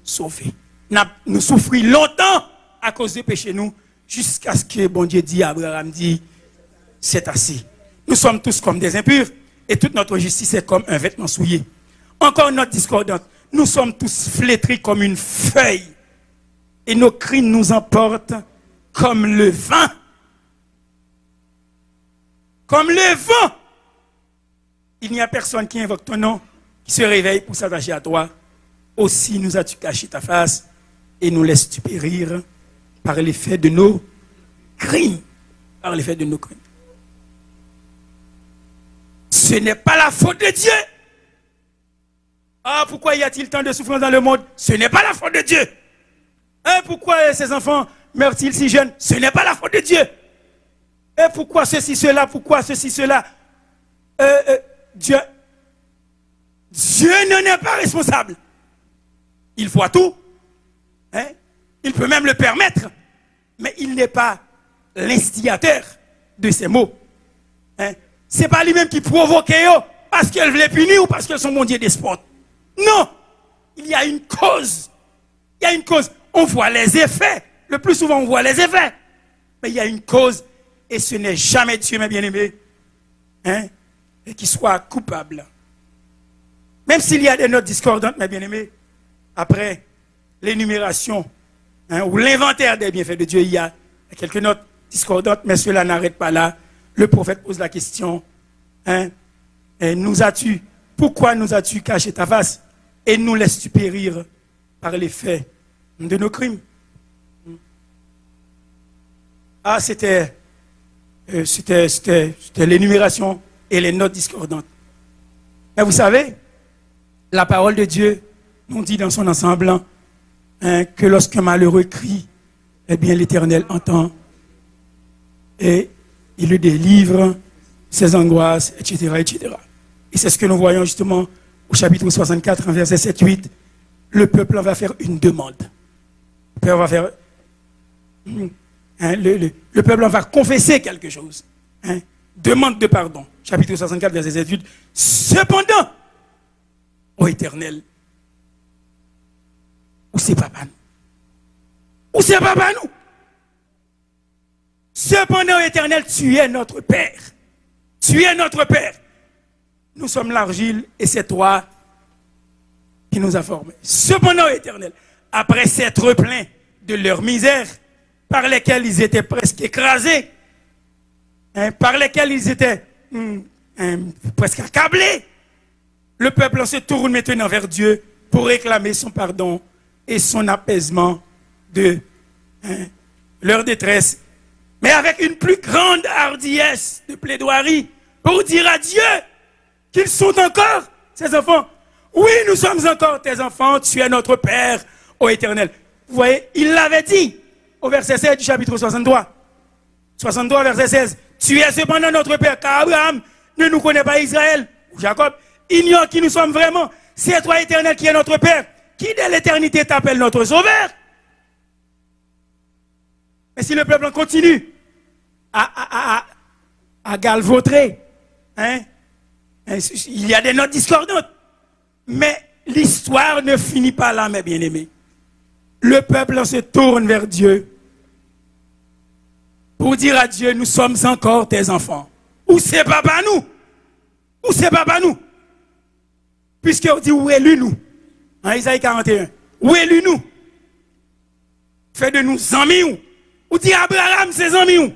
sauvés. Nous souffrons longtemps à cause des péchés, nous, jusqu'à ce que bon Dieu dit, Abraham dit, c'est assez. Nous sommes tous comme des impurs et toute notre justice est comme un vêtement souillé. Encore une note discordante. Nous sommes tous flétris comme une feuille et nos cris nous emportent comme le vent. Comme le vent. Il n'y a personne qui invoque ton nom, qui se réveille pour s'attacher à toi. Aussi nous as-tu caché ta face et nous laisses-tu périr par l'effet de nos crimes. Par l'effet de nos crimes. Ce n'est pas la faute de Dieu. Ah, pourquoi y a-t-il tant de souffrance dans le monde? Ce n'est pas la faute de Dieu. Et pourquoi ces enfants meurent-ils si jeunes? Ce n'est pas la faute de Dieu. Et pourquoi ceci, cela? Pourquoi ceci, cela? Dieu n'en est pas responsable. Il voit tout. Hein? Il peut même le permettre. Mais il n'est pas l'instigateur de ces mots. Hein? Ce n'est pas lui-même qui provoque parce qu'elle voulait punir ou parce qu'elles sont mon Dieu despote. Non. Il y a une cause. Il y a une cause. On voit les effets. Le plus souvent, on voit les effets. Mais il y a une cause. Et ce n'est jamais Dieu, mes bien-aimés. Hein? Et qui soit coupable. Même s'il y a des notes discordantes, mes bien-aimés, après l'énumération ou l'inventaire des bienfaits de Dieu, il y a quelques notes discordantes, mais cela n'arrête pas là. Le prophète pose la question, pourquoi nous as-tu caché ta face et nous laisses-tu périr par l'effet de nos crimes? Ah, c'était l'énumération et les notes discordantes. Mais vous savez, la parole de Dieu nous dit dans son ensemble que lorsqu'un malheureux crie, eh bien l'Éternel entend et il le délivre, ses angoisses, etc., etc. Et c'est ce que nous voyons justement au chapitre 64, verset 7-8. Le peuple va faire une demande. Le peuple va faire... le peuple va confesser quelque chose. Demande de pardon. Chapitre 64, verset 7-8. Cependant, ô Éternel, où c'est papa nous? Où c'est papa nous? Cependant, Éternel, tu es notre Père. Tu es notre Père. Nous sommes l'argile et c'est toi qui nous as formés. Cependant, Éternel, après s'être plaints de leur misère, par lesquelles ils étaient presque écrasés, par lesquels ils étaient presque accablés, le peuple se tourne maintenant vers Dieu pour réclamer son pardon et son apaisement de leur détresse, mais avec une plus grande hardiesse de plaidoirie pour dire à Dieu qu'ils sont encore ses enfants. Oui, nous sommes encore tes enfants, tu es notre Père, ô Éternel. Vous voyez, il l'avait dit au verset 7 du chapitre 63. 63, verset 16. Tu es cependant notre Père, car Abraham ne nous connaît pas Israël, ou Jacob, ignore qui nous sommes vraiment. C'est toi, Éternel, qui est notre Père, qui dès l'éternité t'appelle notre Sauveur. Mais si le peuple continue à galvautrer, il y a des notes discordantes. Mais l'histoire ne finit pas là, mes bien-aimés. Le peuple se tourne vers Dieu pour dire à Dieu, nous sommes encore tes enfants. Où c'est papa nous? Où c'est papa nous? Puisqu'on dit, où est-lui nous? En Isaïe 41. Où est-lui nous? Fait de nous amis. Ou dit Abraham, ses amis.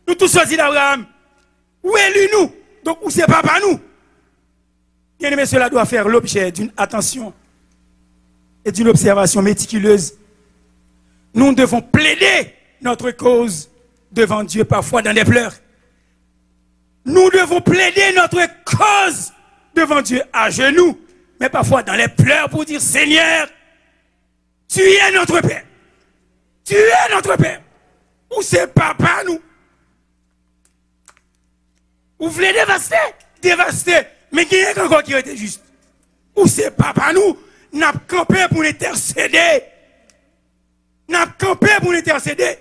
Nous tous choisis d'Abraham. Où est-lui nous? Donc, où c'est papa nous? Bien aimé, cela doit faire l'objet d'une attention et d'une observation méticuleuse. Nous devons plaider notre cause devant Dieu, parfois dans des pleurs. Nous devons plaider notre cause devant Dieu à genoux, mais parfois dans les pleurs pour dire, Seigneur, tu es notre Père. Tu es notre Père. Où c'est papa nous? Vous voulez dévaster? Dévaster. Mais qui est encore qui était juste? Où c'est papa nous? N'a campé pour intercéder. N'a campé pour intercéder.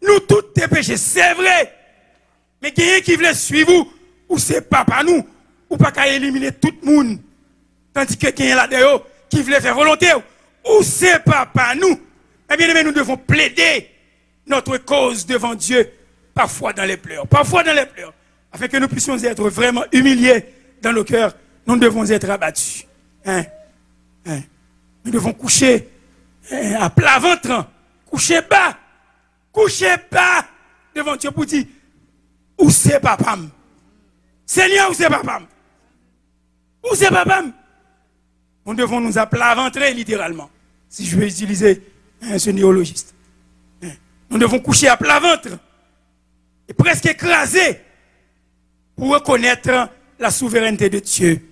Nous tous tes péchés, c'est vrai. Mais quelqu'un qui veut suivre vous, ou c'est papa nous, ou pas qu'à éliminer tout le monde. Tandis que quelqu'un là-dedans qui veut faire volonté, ou c'est papa nous. Eh bien, nous devons plaider notre cause devant Dieu, parfois dans les pleurs, afin que nous puissions être vraiment humiliés dans nos cœurs. Nous devons être abattus. Nous devons coucher à plat ventre, coucher bas devant Dieu pour dire, où c'est papa? Seigneur, où c'est papa? Où c'est papa? Nous devons nous aplaventrer littéralement, si je vais utiliser ce néologiste. Nous devons coucher à plat ventre et presque écraser pour reconnaître la souveraineté de Dieu.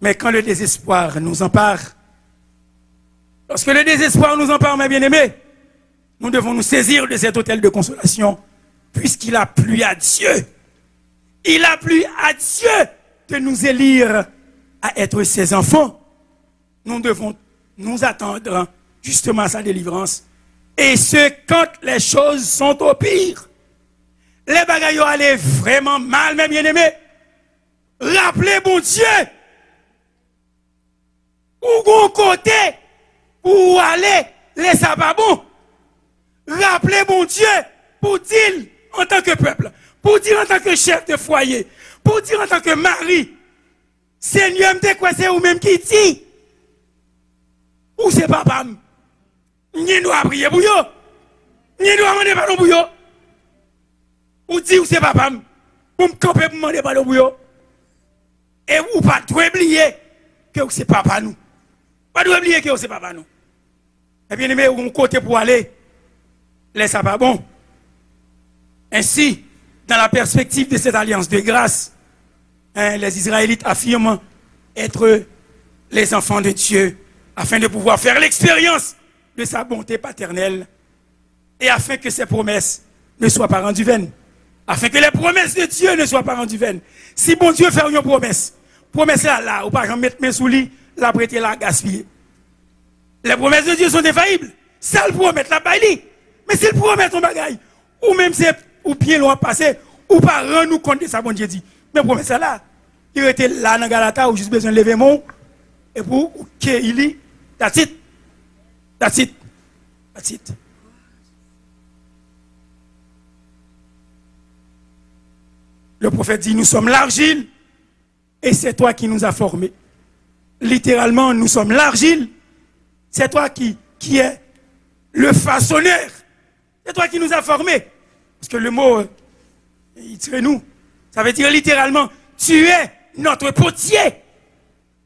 Mais quand le désespoir nous empare, lorsque le désespoir nous empare, mes bien-aimés, nous devons nous saisir de cet hôtel de consolation, puisqu'il a plu à Dieu. Il a plu à Dieu de nous élire à être ses enfants. Nous devons nous attendre justement à sa délivrance. Et ce, quand les choses sont au pire, les bagailles allaient vraiment mal, mes bien-aimés. Rappelez, bon Dieu, où bon côté, où aller, laissez pas bon. Rappelez, bon Dieu, pour dire en tant que peuple, pour dire en tant que chef de foyer, pour dire en tant que mari, Seigneur, m'te quoi c'est ou même qui dit, où c'est papa, ni doit prier pour yo, ni doit demander pardon pour yo, ou dit où c'est papa, pour me camper pour demander pardon pour yo, et ou pas doit oublier que c'est papa nous, pas doit oublier que c'est papa nous. Et bien aimé, où côté pour aller, laisse ça pas bon. Ainsi, dans la perspective de cette alliance de grâce, les Israélites affirment être les enfants de Dieu, afin de pouvoir faire l'expérience de sa bonté paternelle, et afin que ses promesses ne soient pas rendues vaines. Afin que les promesses de Dieu ne soient pas rendues vaines. Si bon Dieu fait une promesse là, ou pas j'en mettre mes sous lit, la prêter, la gaspiller. Les promesses de Dieu sont infaillibles. Ça le promet, la baille. Mais s'il promet ton bagaille, ou même c'est ou bien loin passé, ou pas rendre nous compte de ça, bon Dieu dit. Mais promesse là, il était là dans Galata, où juste besoin de lever mon, et pour qu'il y that's it. That's it. That's it. Le prophète dit, nous sommes l'argile, et c'est toi qui nous as formés. Littéralement, nous sommes l'argile, c'est toi qui est le façonneur. C'est toi qui nous as formés. Parce que le mot, il tire nous. Ça veut dire littéralement, tu es notre potier.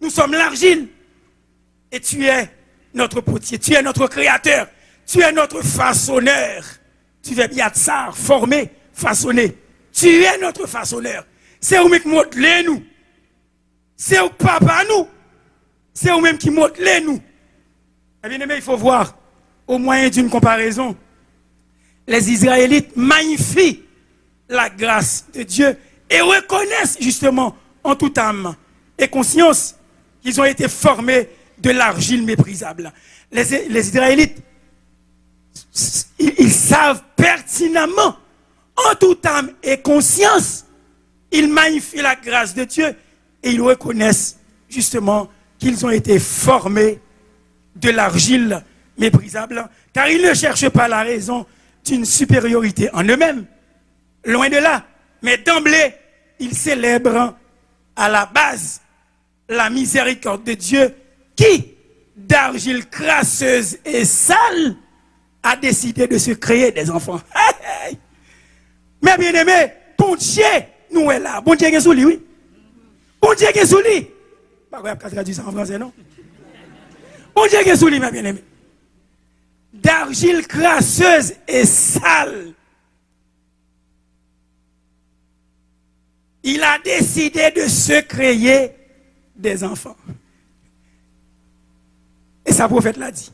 Nous sommes l'argile. Et tu es notre potier. Tu es notre créateur. Tu es notre façonneur. Tu veux bien ça, former, façonner. Tu es notre façonneur. C'est vous-même qui modelez nous. C'est au papa nous. C'est vous-même qui modelez nous. Eh bien aimé, il faut voir, au moyen d'une comparaison, les Israélites magnifient la grâce de Dieu et reconnaissent justement en toute âme et conscience qu'ils ont été formés de l'argile méprisable. Les Israélites, ils savent pertinemment, en toute âme et conscience, ils magnifient la grâce de Dieu et ils reconnaissent justement qu'ils ont été formés de l'argile méprisable, car ils ne cherchent pas la raison d'une supériorité en eux-mêmes, loin de là, mais d'emblée, ils célèbrent à la base la miséricorde de Dieu qui, d'argile crasseuse et sale, a décidé de se créer des enfants. Mais bien aimé, bon Dieu, nous est là. Bon Dieu est sous lui, oui. Bon Dieu est sous lui. Pas grave, qu'à traduire ça en français, non? Bon Dieu est sous lui, mes bien-aimés. D'argile crasseuse et sale. Il a décidé de se créer des enfants. Et sa prophète l'a dit.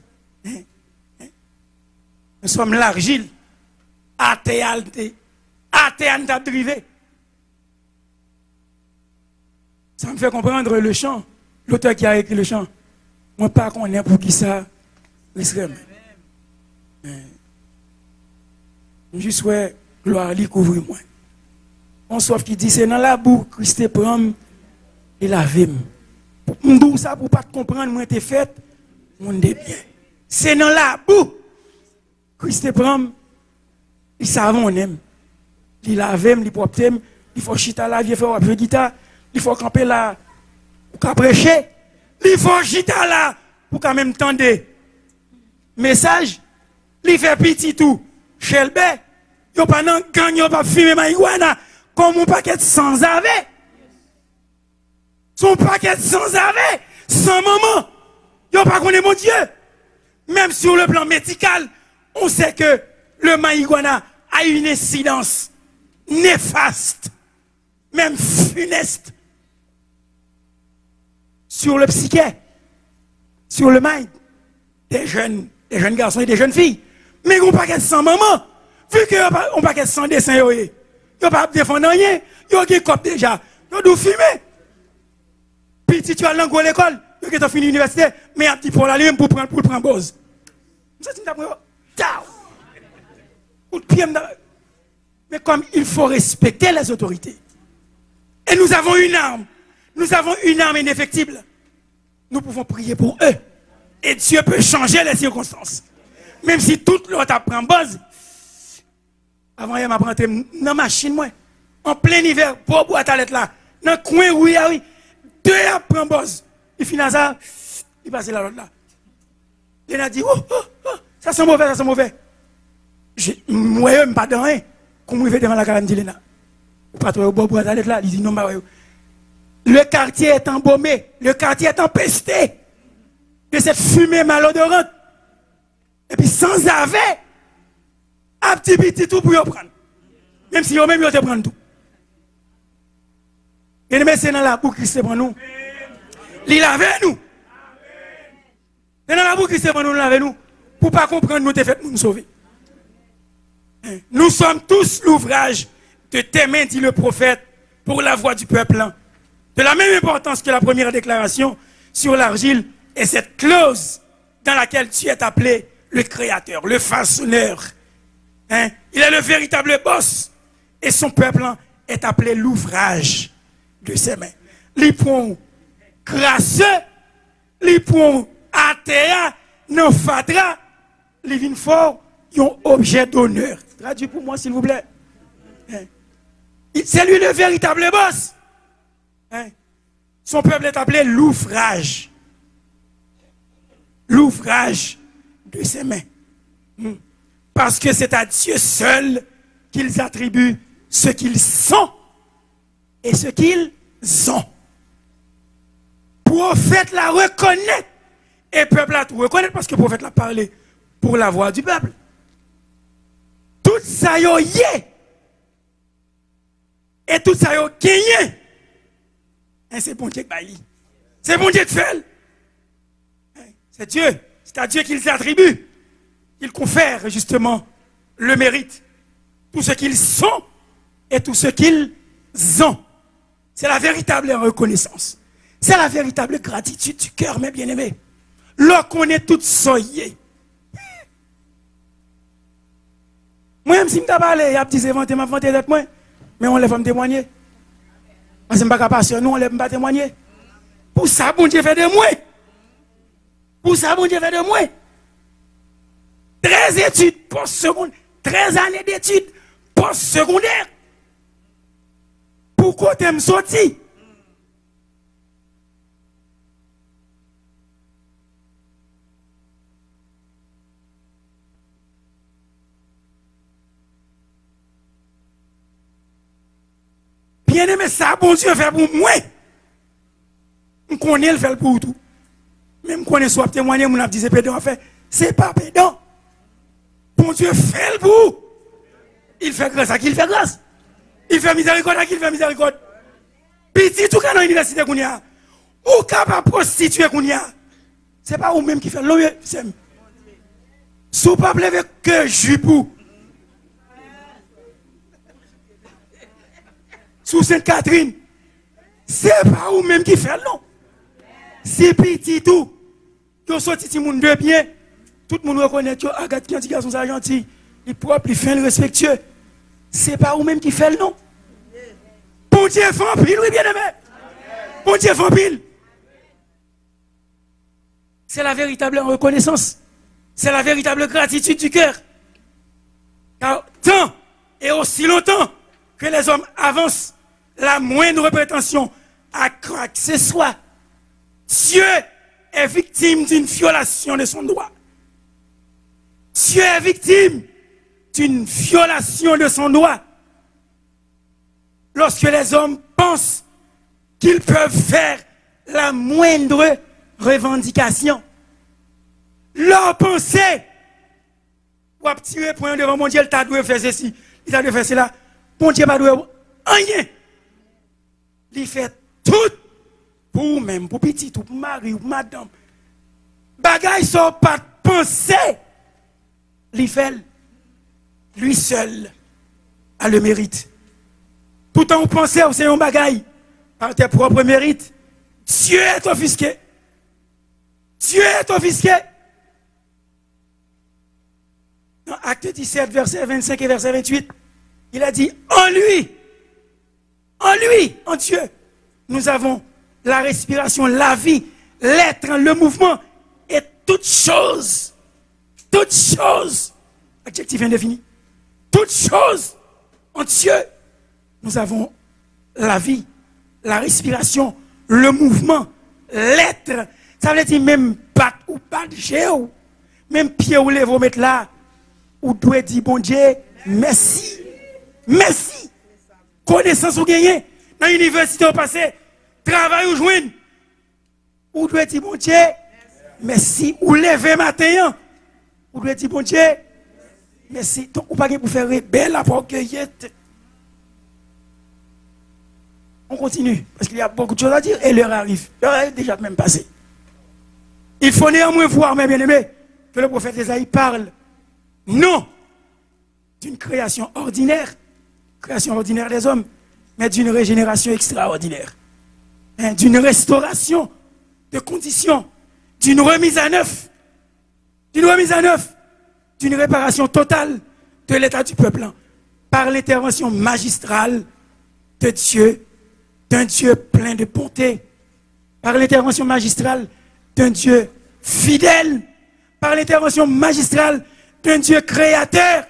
Nous sommes l'argile. Athéante drivé. Ça me fait comprendre le chant. L'auteur qui a écrit le chant. Moi, pas qu'on est pour qui ça. Juste ouais, gloire lui couvre moi. On sauf qui dit c'est dans la boue Christ prend et laver. M'dou ça pour pas comprendre moi t'es fait monde de bien. C'est dans la boue Christ prend il savon on aime. Il lave, il propre, il faut chita la vie, il faut jouer guitare, il faut camper là pour prêcher. Il faut chita là pour quand même tendre message. Il fait petit tout. Chelbe, yo pas nan gang, yo pas fumer marijuana comme un paquet sans avec. Son paquet sans avec, sans maman. Yo pas connaît mon Dieu. Même sur le plan médical, on sait que le marijuana a une incidence néfaste, même funeste, sur le psyché, sur le mind des jeunes garçons et des jeunes filles. Mais on pas sans maman, vu que on pas sans dessin, yo pas défendre rien, yo qui cop déjà, yo dou fumer. Petit tu as l'angle l'école, yo qui t'as fini l'université, mais un petit pour la même pour prendre bose. Ça c'est d'abord, ciao. Coup de pied. Mais comme il faut respecter les autorités. Et nous avons une arme. Nous avons une arme indéfectible. Nous pouvons prier pour eux. Et Dieu peut changer les circonstances. Même si toute l'autre apprend base. Avant, il m'a rentré dans la machine, moi. En plein hiver, pour boire ta lettre là. Dans le coin, oui. Deux apprend base. Il finit ça. Il passe là, l'autre là. Il a dit, ça sent mauvais, ça sent mauvais. Moi, je ne suis pas dans rien. Comment il fait devant la carrière de Lena? Ou pas toi, boire ta lettre là. Il dit, non, bah, le quartier est embaumé. Le quartier est empesté de cette fumée malodorante. Et puis sans avis, un petit tout pour y prendre. Même si eux-mêmes, ils te prennent tout. Et nous mettons dans la boucle qui se prend nous. Il lave nous. C'est dans la boucle qui se prend nous, lave nous. Pour ne pas comprendre, nous te fait nous sauver. Nous sommes tous l'ouvrage de tes mains, dit le prophète, pour la voix du peuple. De la même importance que la première déclaration sur l'argile et cette clause dans laquelle tu es appelé le créateur, le façonneur. Il est le véritable boss. Et son peuple est appelé l'ouvrage de ses mains. Les points crasseux, les points athées, non fatra, les vins forts, ils ont objet d'honneur. Traduis pour moi, s'il vous plaît. C'est lui le véritable boss. Son peuple est appelé l'ouvrage. L'ouvrage de ses mains. Parce que c'est à Dieu seul qu'ils attribuent ce qu'ils sont et ce qu'ils ont. Prophète la reconnaît et peuple la reconnaît parce que prophète l'a parlé pour la voix du peuple. Tout ça y est et tout ça y est gagné. C'est bon Dieu qui baille. C'est bon Dieu qui fait. C'est Dieu. C'est à Dieu qu'ils attribuent. Il confère justement le mérite. Tout ce qu'ils sont et tout ce qu'ils ont. C'est la véritable reconnaissance. C'est la véritable gratitude du cœur, mes bien-aimés. Lorsqu'on est tout soyé. Moi-même, si je me parle, il y a des événements, m'a vanté d'être moi. Mais on lève me témoigner. Parce que je ne suis pas passionné, nous, on lève me témoigner. Pour ça, bon Dieu fait de moi. Pour ça, bon Dieu fait de moi. 13 études post-secondaires, 13 années d'études post-secondaires. Pourquoi tu me sorti? Bien aimé, ça, bon Dieu fait pour moi. Je connais le fait pour tout. Même je connais soit témoigner, mon dit c'est pédant, fait, c'est pas pédant. Bon Dieu fait le bout. Il fait grâce à qui il fait grâce. Il fait miséricorde à qui il fait miséricorde. Petit tout cas dans l'université qu'on y a. Ou capable prostituer qu'on y a. C'est pas vous-même qui fait l'homme. Sous pas lever que jupou. Sous Sainte-Catherine. C'est pas vous-même qui fait non. C'est petit tout. Vous sorti si monde de bien. Tout le monde reconnaît que Agathe qui est un petit garçon gentil. il est propre, il fait le respectueux. C'est pas vous-même qui fait le nom. Bon Dieu fait en pile, oui, bien aimé. Bon Dieu fait en pile. C'est la véritable reconnaissance. C'est la véritable gratitude du cœur. Car tant et aussi longtemps que les hommes avancent la moindre prétention à croire que ce soit, Dieu est victime d'une violation de son droit. Dieu est victime d'une violation de son droit. Lorsque les hommes pensent qu'ils peuvent faire la moindre revendication, leur pensée, ou à tirer point devant mon Dieu, il t'a dû faire ceci, il t'a dû faire cela. Mon Dieu n'a pas rien. Il fait tout pour même, pour petit, pour mari, pour madame. Bagaille sont pas pensé. Il fait lui seul a le mérite. Tout en pensant c'est un bagaille par tes propres mérites. Dieu est offusqué. Dieu est offusqué. Dans Acte 17, verset 25 et verset 28, il a dit, en lui, en Dieu, nous avons la respiration, la vie, l'être, le mouvement et toutes choses, adjectif indéfini, toutes choses en Dieu, nous avons la vie, la respiration, le mouvement, l'être. Ça veut dire même pas ou pas de géo, même pied ou lèvres mettre là, ou doit dire bon Dieu, merci. Merci. Connaissance ou gagner. Dans l'université au passé, travail ou joindre. Ou doit dire bon Dieu, merci. Ou lever matin. Ou doit dire bon Dieu, merci. Donc, ou pas pour faire rebelle à pour cueillette. On continue, parce qu'il y a beaucoup de choses à dire et l'heure arrive. L'heure est déjà même passée. Il faut néanmoins voir, mes bien-aimés, que le prophète Ésaïe parle non d'une création ordinaire des hommes, mais d'une régénération extraordinaire, d'une restauration de conditions, d'une remise à neuf, d'une réparation totale de l'état du peuple, par l'intervention magistrale de Dieu, d'un Dieu plein de bonté, par l'intervention magistrale d'un Dieu fidèle, par l'intervention magistrale d'un Dieu créateur.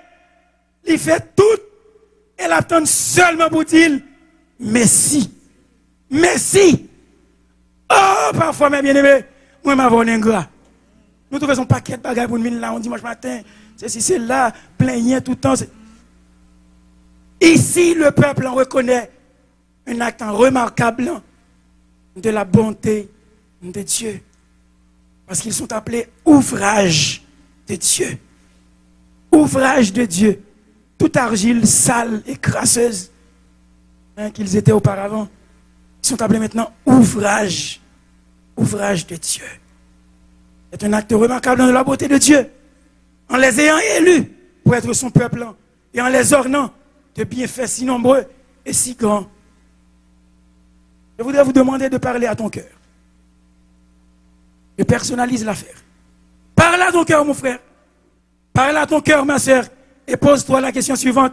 Il fait tout. Elle attend seulement pour dire merci. Merci. Oh, parfois, mes bien-aimés, moi, ma voix ingrat. Nous trouvons un paquet de bagages pour nous là, on dimanche matin, c'est là, plein tout le temps. Ici, le peuple en reconnaît un acte remarquable de la bonté de Dieu. Parce qu'ils sont appelés ouvrage de Dieu. Ouvrage de Dieu. Toute argile sale et crasseuse qu'ils étaient auparavant, ils sont appelés maintenant ouvrage de Dieu. C'est un acte remarquable de la beauté de Dieu. En les ayant élus pour être son peuple et en les ornant de bienfaits si nombreux et si grands. Je voudrais vous demander de parler à ton cœur. Je personnalise l'affaire. Parle à ton cœur, mon frère. Parle à ton cœur, ma soeur. Et pose-toi la question suivante.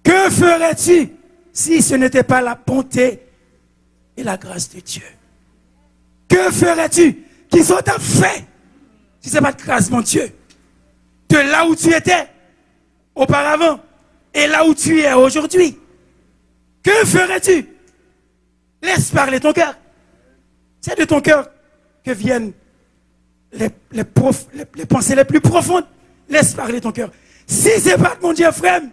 Que ferais-tu si ce n'était pas la bonté et la grâce de Dieu? Que ferais-tu? Qui sont ta fait si ce n'est pas de grâce, mon Dieu? De là où tu étais auparavant et là où tu es aujourd'hui. Que ferais-tu? Laisse parler ton cœur. C'est de ton cœur que viennent les pensées les plus profondes. Laisse parler ton cœur. Si ce n'est pas de mon Dieu, frère,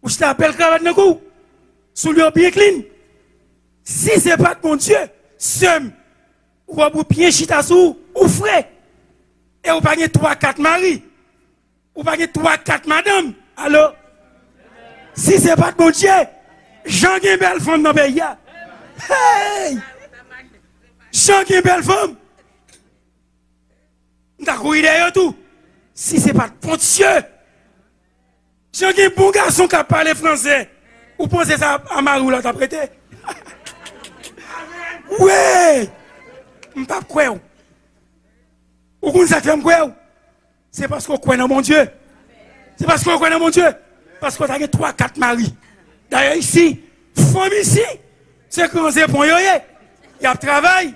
ou je t'appelle cravate de cou, sous le bien clean. Si ce n'est pas de mon Dieu, seum, ou à bout bien chitassou, ou frais, et ou pas 3-4 maris, ou pas 3-4 madame, alors, si ce n'est pas de mon Dieu, Jean qui est belle femme dans le pays. Hey! Jean qui est belle femme. T'as couru derrière tout. Si ce n'est pas de bon Dieu, Jean qui est bon garçon qui parle français, ou pensez ça à Marou là, t'as prêté? Ouais! M'pas quoi? Ou qu'on s'affirme quoi? C'est parce qu'on croit dans mon Dieu. C'est parce qu'on connaît mon Dieu. Parce qu'on a 3, 4 maris. D'ailleurs, ici, femme ici, c'est commencé pour y aller. Il y a travail.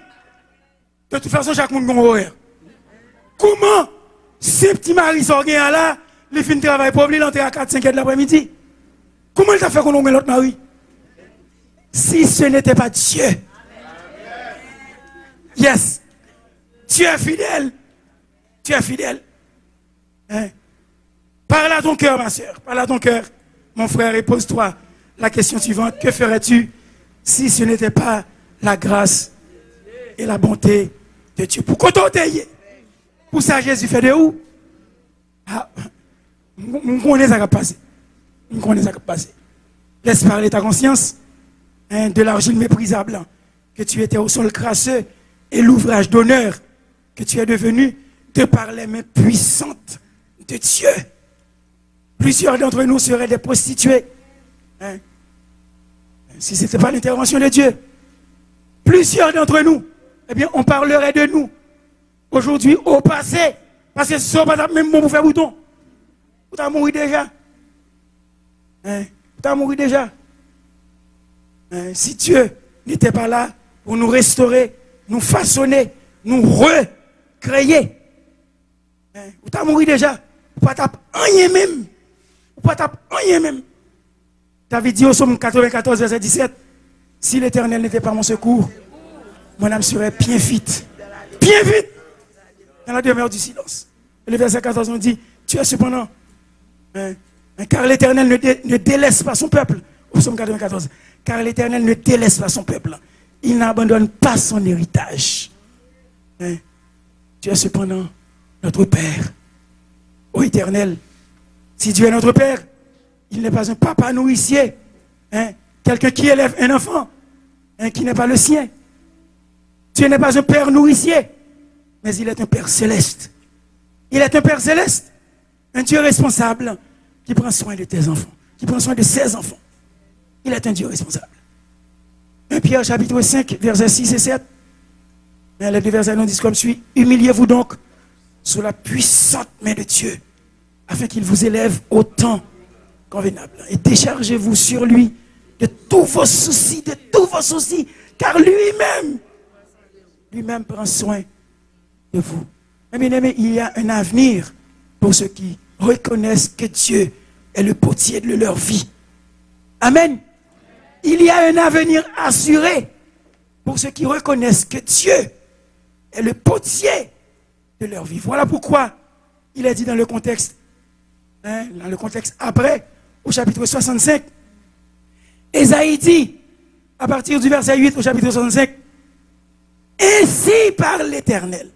De toute façon, chaque monde a un horaire. Comment ces petits maris sont là, les fins de travail pour lui, l'entrée à 4, 5 heures de l'après-midi? Comment il t'a fait qu'on ait l'autre mari? Si ce n'était pas Dieu. Yes. Tu es fidèle. Tu es fidèle. Hein? Parle à ton cœur, ma soeur. Parle à ton cœur, mon frère, et pose-toi la question suivante. Que ferais-tu si ce n'était pas la grâce et la bonté de Dieu? Pour qu'on t'aille. Pour ça, Jésus fait de où? Ah, on connaît ça qui a passé. On connaît ça qui a passé. Laisse parler ta conscience, hein, de l'argile méprisable, que tu étais au sol crasseux, et l'ouvrage d'honneur que tu es devenu de par les mains puissantes de Dieu. Plusieurs d'entre nous seraient des prostituées. Hein? Si ce n'était pas l'intervention de Dieu. Plusieurs d'entre nous, eh bien, on parlerait de nous. Aujourd'hui, au passé. Parce que ce n'est pas même bon pour faire bouton. Vous t'as mouru déjà. Hein? Vous t'as mouru déjà. Hein? Si Dieu n'était pas là pour nous restaurer, nous façonner, nous recréer. Hein? Vous t'as mouru déjà. Vous pas taper rien même. Vous pas taper rien même. David dit au psaume 94, verset 17, si l'Éternel n'était pas mon secours, mon âme serait bien vite dans la demeure du silence. Et le verset 14 nous dit, tu es cependant, car l'Éternel ne délaisse pas son peuple. Au psaume 94, car l'Éternel ne délaisse pas son peuple. Il n'abandonne pas son héritage. Tu es cependant notre Père. Ô Éternel, si Dieu est notre Père, il n'est pas un papa nourricier, quelqu'un qui élève un enfant, qui n'est pas le sien. Dieu n'est pas un père nourricier, mais il est un Père céleste. Il est un Père céleste, un Dieu responsable qui prend soin de tes enfants, qui prend soin de ses enfants. Il est un Dieu responsable. 1 Pierre chapitre 5, versets 6 et 7. Les deux versets nous disent comme suit, humiliez-vous donc sous la puissante main de Dieu, afin qu'il vous élève au temps convenable. Et déchargez-vous sur lui de tous vos soucis, car lui-même prend soin de vous. Mais bien aimé, il y a un avenir pour ceux qui reconnaissent que Dieu est le potier de leur vie. Amen. Il y a un avenir assuré pour ceux qui reconnaissent que Dieu est le potier de leur vie. Voilà pourquoi il est dit dans le contexte, après, au chapitre 65, Ésaïe dit, à partir du verset 8 au chapitre 65, ainsi parle l'Éternel.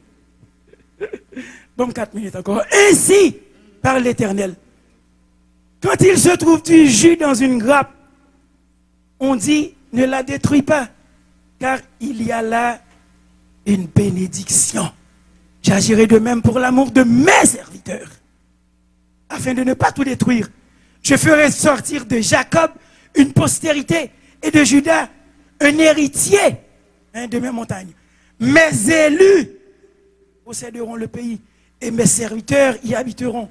Bon, 4 minutes encore. Ainsi parle l'Éternel. Quand il se trouve du jus dans une grappe, on dit, ne la détruis pas, car il y a là une bénédiction. J'agirai de même pour l'amour de mes serviteurs, afin de ne pas tout détruire. Je ferai sortir de Jacob une postérité et de Juda un héritier de mes montagnes. Mes élus posséderont le pays et mes serviteurs y habiteront.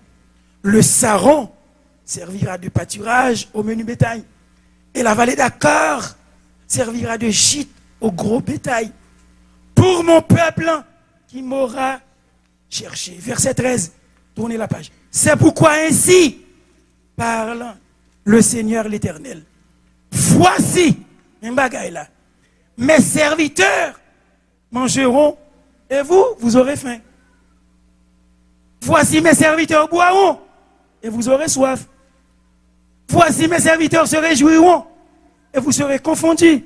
Le Saron servira de pâturage au menu bétail et la vallée d'Akar servira de gîte au gros bétail pour mon peuple qui m'aura cherché. Verset 13, tournez la page. C'est pourquoi ainsi parle le Seigneur l'Éternel. Voici, mes serviteurs mangeront et vous aurez faim. Voici mes serviteurs boiront et vous aurez soif. Voici mes serviteurs se réjouiront et vous serez confondus.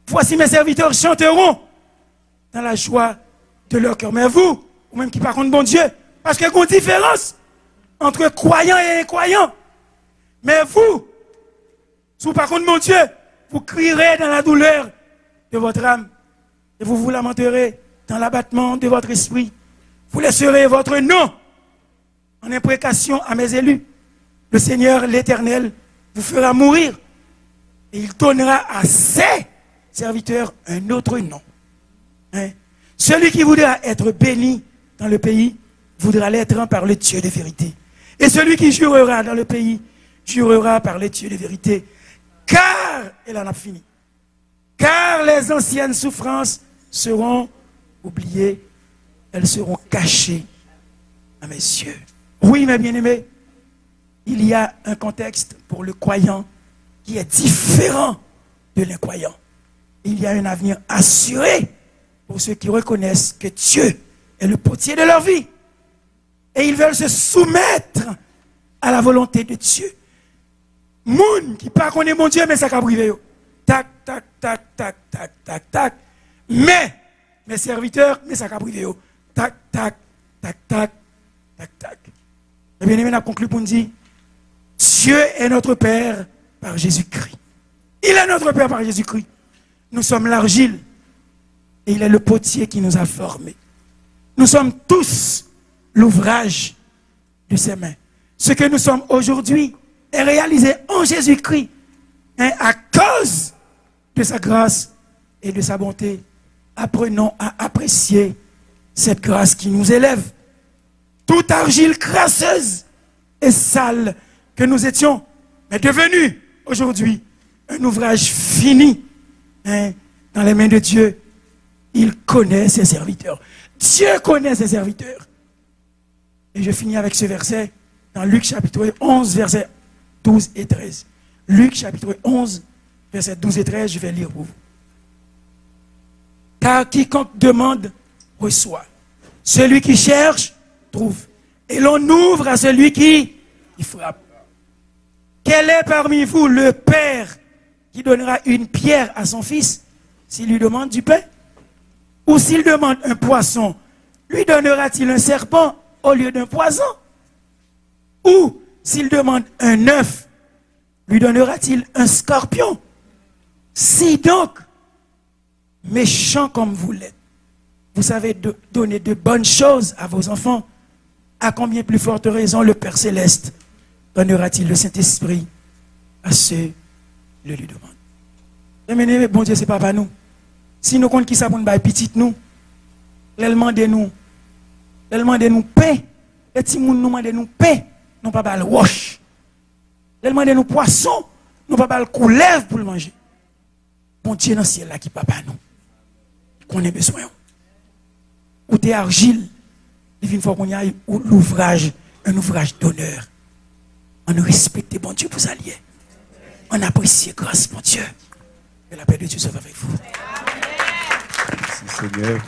Voici mes serviteurs chanteront dans la joie de leur cœur. Mais vous, ou même qui par contre bon Dieu, parce qu'il y a une différence entre croyants et incroyants. Mais vous, sous par contre mon Dieu, vous crierez dans la douleur de votre âme et vous vous lamenterez dans l'abattement de votre esprit. Vous laisserez votre nom en imprécation à mes élus. Le Seigneur l'Éternel vous fera mourir et il donnera à ses serviteurs un autre nom. Celui qui voudra être béni dans le pays voudra l'être par le Dieu de vérité. Et celui qui jurera dans le pays, jurera par les dieux de vérité. Car, elle en a fini. Car les anciennes souffrances seront oubliées. Elles seront cachées à mes yeux. Oui, mes bien-aimés, il y a un contexte pour le croyant qui est différent de l'incroyant. Il y a un avenir assuré pour ceux qui reconnaissent que Dieu est le potier de leur vie. Et ils veulent se soumettre à la volonté de Dieu. Moun qui pas connaît mon Dieu, mais ça a privé. Tac, tac, tac, tac, tac, tac, tac. Mais, mes serviteurs, mais ça a privé. Tac, tac, tac, tac, tac, tac. Et bien aimé, on a conclu pour nous dire, Dieu est notre Père par Jésus-Christ. Il est notre Père par Jésus-Christ. Nous sommes l'argile. Et il est le potier qui nous a formés. Nous sommes tous l'ouvrage de ses mains. Ce que nous sommes aujourd'hui est réalisé en Jésus-Christ. Hein, à cause de sa grâce et de sa bonté. Apprenons à apprécier cette grâce qui nous élève. Toute argile crasseuse et sale que nous étions est devenue aujourd'hui un ouvrage fini, hein, dans les mains de Dieu. Il connaît ses serviteurs. Dieu connaît ses serviteurs. Et je finis avec ce verset dans Luc chapitre 11, versets 12 et 13. Luc chapitre 11, versets 12 et 13, je vais lire pour vous. Car quiconque demande, reçoit. Celui qui cherche, trouve. Et l'on ouvre à celui qui frappe. Quel est parmi vous le père qui donnera une pierre à son fils s'il lui demande du pain? Ou s'il demande un poisson, lui donnera-t-il un serpent au lieu d'un poisson? Ou s'il demande un œuf, lui donnera-t-il un scorpion? Si donc, méchant comme vous l'êtes, vous savez donner de bonnes choses à vos enfants, à combien plus forte raison le Père Céleste donnera-t-il le Saint-Esprit à ceux qui le lui demandent? Mais bon Dieu, c'est papa nous. Si nous comptons qui ça pour nous petit nous, l'élément de nous paix, les petits moun nous demandent nous paix, nous pas le roche. L'élément de nous poisson, nous pas le couleuvre pour le manger. Bon Dieu dans le ciel là qui papa nous, qu'on ait besoin. Ou t'es argile, il faut qu'on y aille l'ouvrage, un ouvrage d'honneur. On respecte bon Dieu pour s'allier. On apprécie grâce mon Dieu. Que la paix de Dieu soit avec vous. Merci Seigneur.